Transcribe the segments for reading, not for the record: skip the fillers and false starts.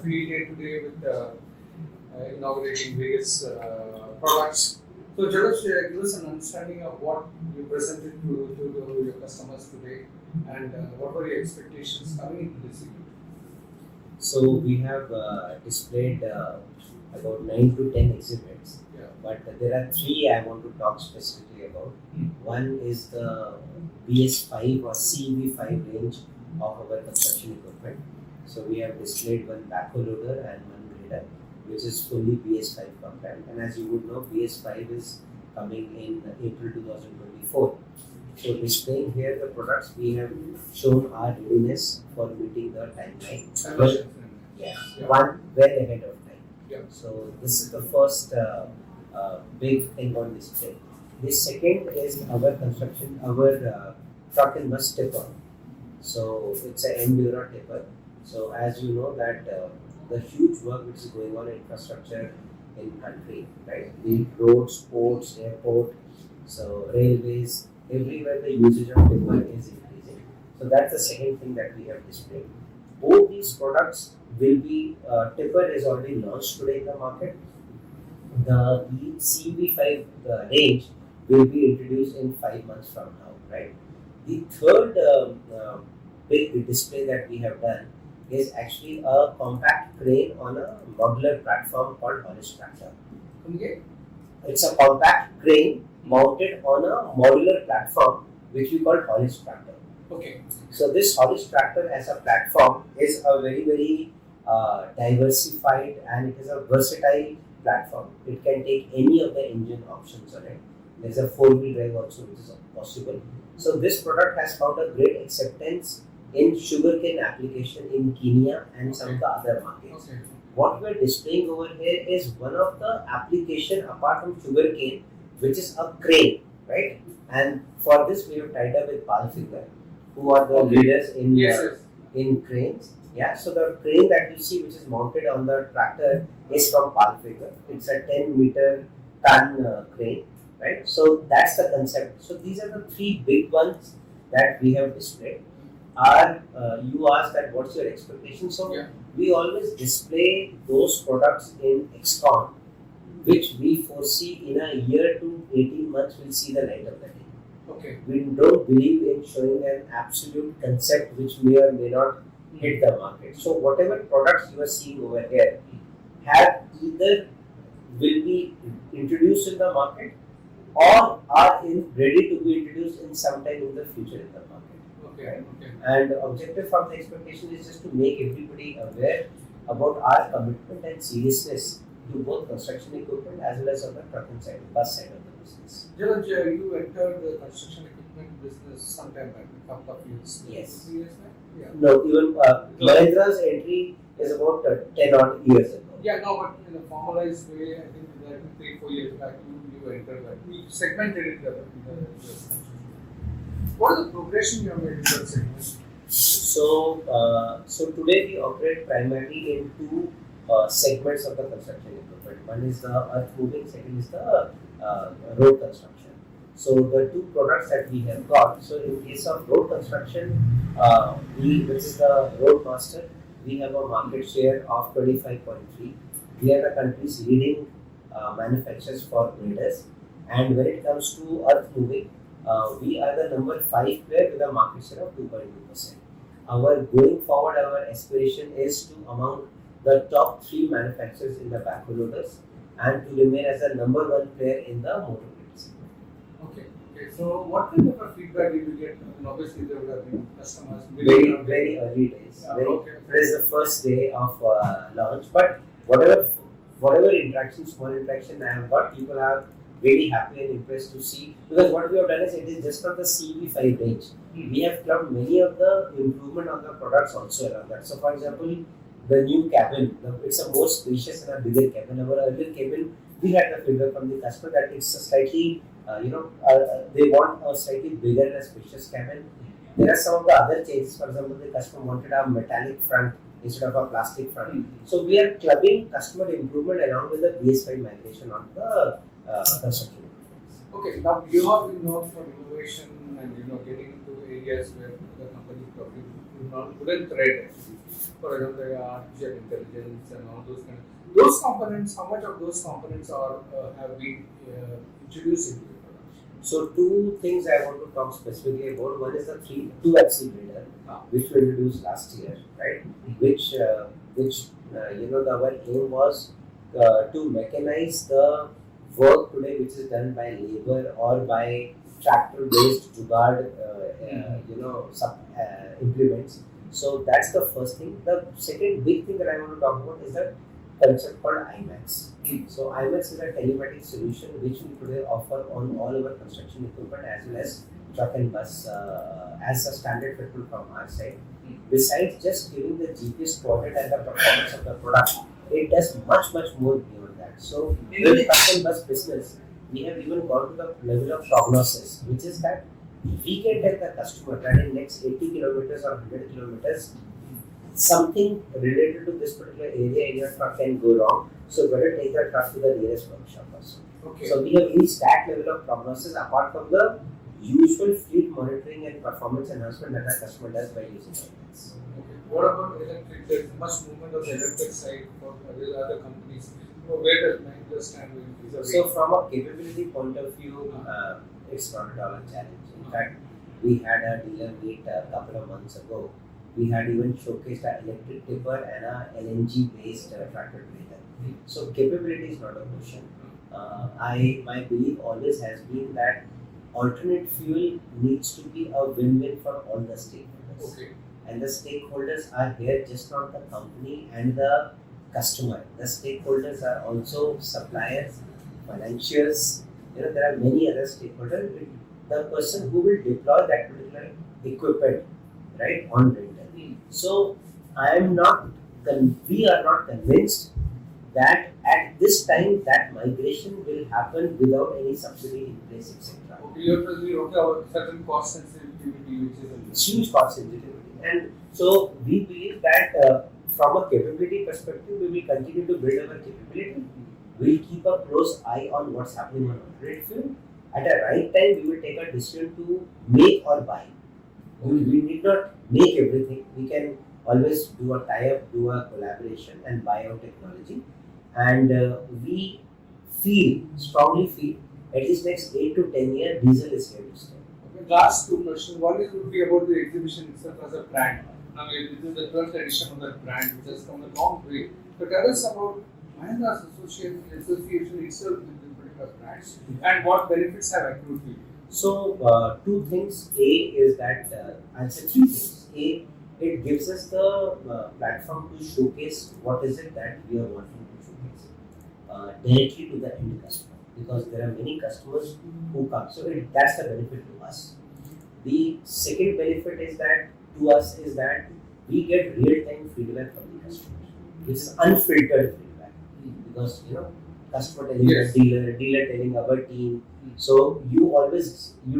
field day today with inaugurating various products. So, Jalaj, give us an understanding of what you presented to your customers today, and what were your expectations coming into this event? So we have displayed about 9 to 10 exhibits, Yeah. but there are three I want to talk specifically about. One is the BS5 or CEV5 range of our construction equipment. So we have displayed one backhoe loader and one grader, which is fully BS5 compliant. And as you would know, BS5 is coming in April 2024. So displaying here the products, we have shown our readiness for meeting the timeline. Yeah, one well ahead of time. Yeah. So this is the first big thing on display. The second is our construction, our truck and bus tipper. So it's an Endura tipper. So as you know that the huge work which is going on in infrastructure in country, right? The roads, ports, airport, so railways, everywhere the usage of timber is increasing. So that's the second thing that we have displayed. Both these products will be, tipper is already launched today in the market. The CV5 range will be introduced in 5 months from now, right? The third big display that we have done is actually a compact crane on a modular platform called haulage tractor. Okay. It's a compact crane mounted on a modular platform which we call haulage tractor. Okay. So this haulage tractor as a platform is a very diversified, and it is a versatile platform. It can take any of the engine options on it. There is a 4-wheel drive also which is possible. So this product has found a great acceptance in sugarcane application in Kenya and some of the other markets. Okay. What we are displaying over here is one of the application apart from sugarcane, which is a crane, right? And for this we have tied up with Palfinger, who are the leaders in in cranes. Yeah, so the crane that you see, which is mounted on the tractor, is from Palfinger. It's a 10-meter ton crane, right? So that's the concept. So these are the three big ones that we have displayed. You asked that what's your expectation? So we always display those products in XCON, which we foresee in a year to 18 months will see the light of the day. Okay. We don't believe in showing an absolute concept which may or may not hit the market. So whatever products you are seeing over here have either will be introduced in the market or are ready to be introduced in sometime in the future in the market. Okay. Okay. And the objective from the expectation is just to make everybody aware about our commitment and seriousness to both construction equipment as well as on the trucking side, bus side of the business. Jalaj, you entered the construction equipment business sometime back, a couple of years. Yes. 2 years back? Yeah. No, even Mahindra's entry is about 10 odd years ago. Yeah, no, but in a formalized way, I think that 3-4 years back, you entered that. We segmented it in the what is the progression you have made in that segment? So today we operate primarily in two segments of the construction equipment. One is the earth moving, second is the road construction. So the two products that we have got. So in case of road construction, which is the Roadmaster, we have a market share of 25.3. We are the country's leading manufacturers for graders. And when it comes to earth moving, we are the number 5 player with a market share of 2.2%. Our going forward, our aspiration is to among the top 3 manufacturers in the backhoe loaders and to remain as the number 1 player in the motor graders segment. Okay. Okay. So what kind of a feedback did you get? I mean, obviously there would have been customers. Very early days. It is the first day of launch, but whatever interaction, small interaction I have got, people are really happy and impressed to see, because what we have done is it is just not the CV5 range. We have clubbed many of the improvement on the products also around that. So for example, the new cabin, it's a more spacious and a bigger cabin. Our earlier cabin, we had the feedback from the customer that it's a slightly, they want a slightly bigger and a spacious cabin. There are some of the other changes. For example, the customer wanted a metallic front instead of a plastic front. So we are clubbing customer improvement along with the BS5 migration on the construction. Okay, now you have been known for innovation and getting into areas where the company probably wouldn't thread actually. For example, artificial intelligence and all those kind of those components. How much of those components are have been introduced into the production? So two things I want to talk specifically about. One is the two axle grader, which we introduced last year, right? Which our aim was to mechanize the work today, which is done by labor or by tractor-based jugaad, implements. So that's the first thing. The second big thing that I want to talk about is the concept called IMAX. So IMAX is a telematic solution which we today offer on all our construction equipment as well as truck and bus as a standard fitment from our side. Besides just giving the GPS coordinate and the performance of the product, it does much more beyond that. So in the truck and bus business, we have even gone to the level of prognosis, which is that we can tell the customer that in next 80 kilometers or 100 kilometers, something related to this particular area in your truck can go wrong. So better take the truck to the nearest workshop also. Okay. So we have reached that level of prognosis apart from the usual fleet monitoring and performance enhancement that our customer does by using IMAX. Okay. What about electric? There is much movement on the electric side for other companies. Where does Mahindra stand with this? So from a capability point of view, it's not at all a challenge. In fact, we had a dealer meet a couple of months ago. We had even showcased an electric tipper and a LNG based tractor trailer. So capability is not a question. My belief always has been that alternate fuel needs to be a win-win for all the stakeholders. Okay. And the stakeholders are here just not the company and the customer. The stakeholders are also suppliers, financiers. There are many other stakeholders. The person who will deploy that particular equipment, right, on rental. So we are not convinced that at this time that migration will happen without any subsidy in place, etc. You have to be okay about certain cost sensitivity, which is huge cost sensitivity. And so we believe that from a capability perspective, we will continue to build our capability. We will keep a close eye on what's happening on alternate fuel. At a right time, we will take a decision to make or buy. We need not make everything. We can always do a tie-up, do a collaboration and buy out technology. And we strongly feel, at least next 8 to 10 years, diesel is here to stay. Okay. Last two questions. One is would be about the exhibition itself as a brand. Now, this is the 12th edition of that brand, which has come a long way. But tell us about Mahindra's association itself with the particular brands and what benefits have accrued to you. So, two things. A is that, I'll say three things. A, it gives us the platform to showcase what is it that we are wanting to showcase directly to the end customer. Because there are many customers who come. So, that's the benefit to us. The second benefit is that to us is that we get real-time feedback from the customers, which is unfiltered feedback. Because customer telling the dealer telling our team. So you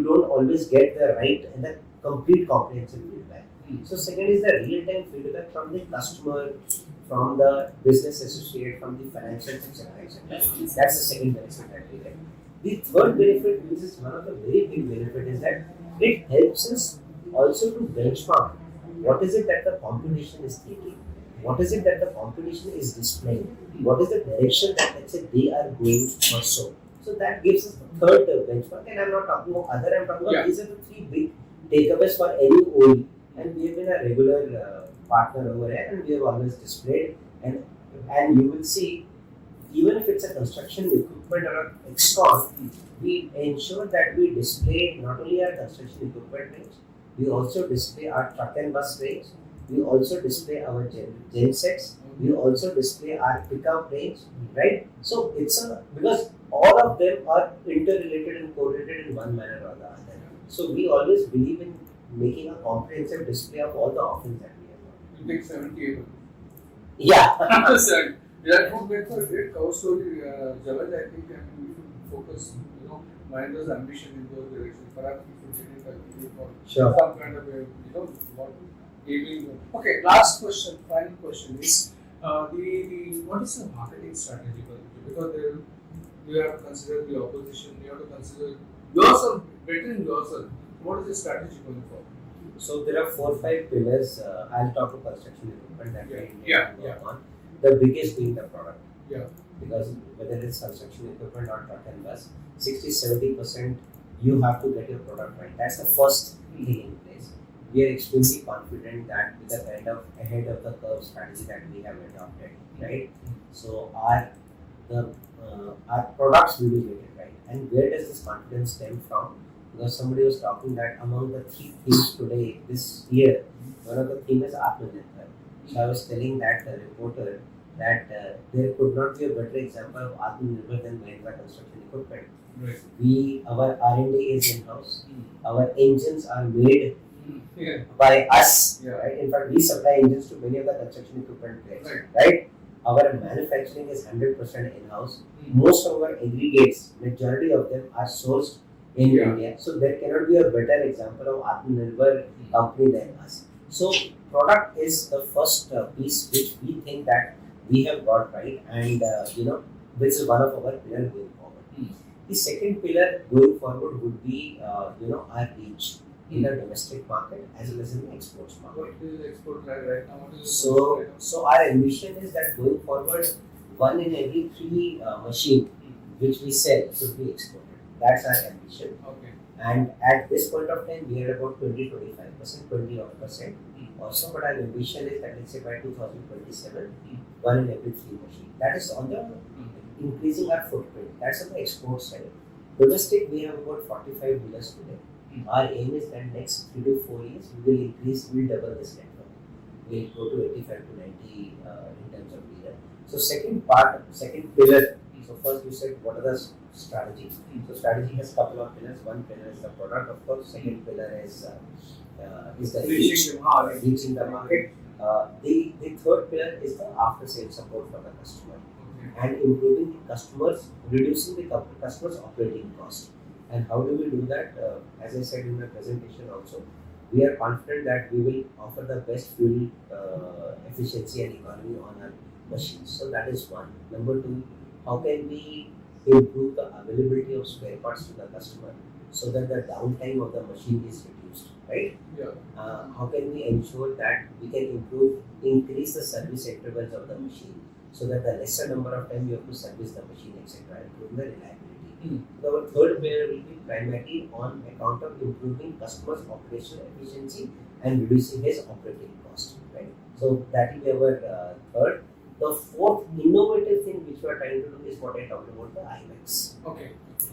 don't always get the right and the complete comprehensive feedback. So second is the real-time feedback from the customer, from the business associate, from the financial etc. That's the second benefit that we get. The third benefit, which is one of the very big benefit, is that it helps us also to benchmark what is it that the competition is taking, what is it that the competition is displaying, what is the direction that let's say they are going or so. So that gives us the third benchmark, and I'm not talking about other, I'm talking about these are the three big takeaways for any OE, and we have been a regular partner over here, and we have always displayed, and you will see, even if it's a construction equipment or an excon, we ensure that we display not only our construction equipment range, we also display our truck and bus range, we also display our gen sets, we also display our pickup range, right? So because all of them are interrelated and correlated in one manner or the other. So we always believe in making a comprehensive display of all the offerings that we have. You take 78. Yeah. That would make for a great cover story, Jalaj. I think we should focus, Mahindra's ambition in those directions. Perhaps we should get it for some kind of what aiming. Okay, last question, final question is what is the marketing strategy for you? Because you have to consider the opposition, you have to consider yourself, bettering yourself. What is the strategy going forward? So there are 4-5 pillars. I'll talk about construction equipment that we work on. The biggest being the product. Yeah. Because whether it's construction equipment or truck and bus, 60-70% you have to get your product right. That's the first thing in place. We are extremely confident that with the kind of ahead of the curve strategy that we have adopted, right? So our products will be get it right. And where does this confidence stem from? Because somebody was talking that among the 3 themes today, this year, one of the themes is Atmanirbhar. So I was telling that reporter that there could not be a better example of Atmanirbhar than Mahindra Construction Equipment. Right. Our R&D is in-house. Our engines are made by us. Right? In fact, we supply engines to many of the construction equipment players. Right? Our manufacturing is 100% in-house. Most of our aggregates, majority of them are sourced in India. So there cannot be a better example of Atmanirbhar company than us. So product is the first piece which we think that we have got right, and which is one of our pillars going forward. The second pillar going forward would be our reach in the domestic market as well as in the exports market. What is export right now? So our ambition is that going forward, 1 in every 3 machine which we sell should be exported. That's our ambition. Okay. And at this point of time, we are about 20-25%, 20% also. But our ambition is that let's say by 2027, 1 in every 3 machine. That is on the increasing our footprint. That's on the export side. Domestic, we have about 45 dealers today. Our aim is that next 3 to 4 years, we will double this network. We'll go to 85 to 90 in terms of dealer. So second pillar. So first you said what are the strategy. So strategy has couple of pillars. One pillar is the product, of course. Second pillar is the reaching the market. The third pillar is the after sales support for the customer and improving the customers, reducing the customer's operating cost. And how do we do that? As I said in the presentation also, we are confident that we will offer the best fuel efficiency and economy on our machines. So that is one. Number 2, how can we improve the availability of spare parts to the customer so that the downtime of the machine is reduced, right? Yeah. How can we ensure that we can increase the service intervals of the machine so that the lesser number of time you have to service the machine, etc., improve the reliability. So our third pillar will be primarily on account of improving customers' operational efficiency and reducing his operating cost, right? So that will be our third. The fourth innovative thing which we are trying to do is what I talked about, the IMAX. Okay.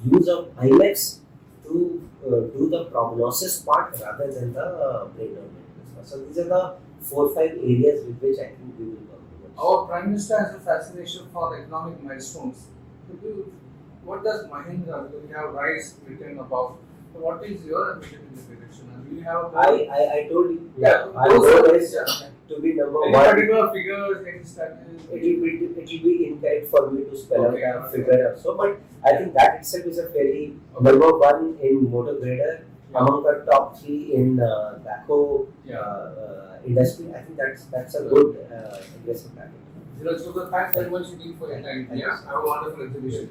Use of IMAX to do the prognosis part rather than the breakdown maintenance. So these are the 4-5 areas with which I think we will work towards. Our Prime Minister has a fascination for economic milestones. What does Mahindra, because we have RISE written about, so what is your ambition in this direction? And do you have I told you, our those goal is yeah. to be number Any one. particular figures, any strategies? It will be incorrect for me to spell out a figure also, but I think that itself is a very number one in motor grader, among the top 3 in backhoe industry. I think that's a good investment package. Jalaj Gupta, thanks very much indeed for your time. Have a wonderful exhibition.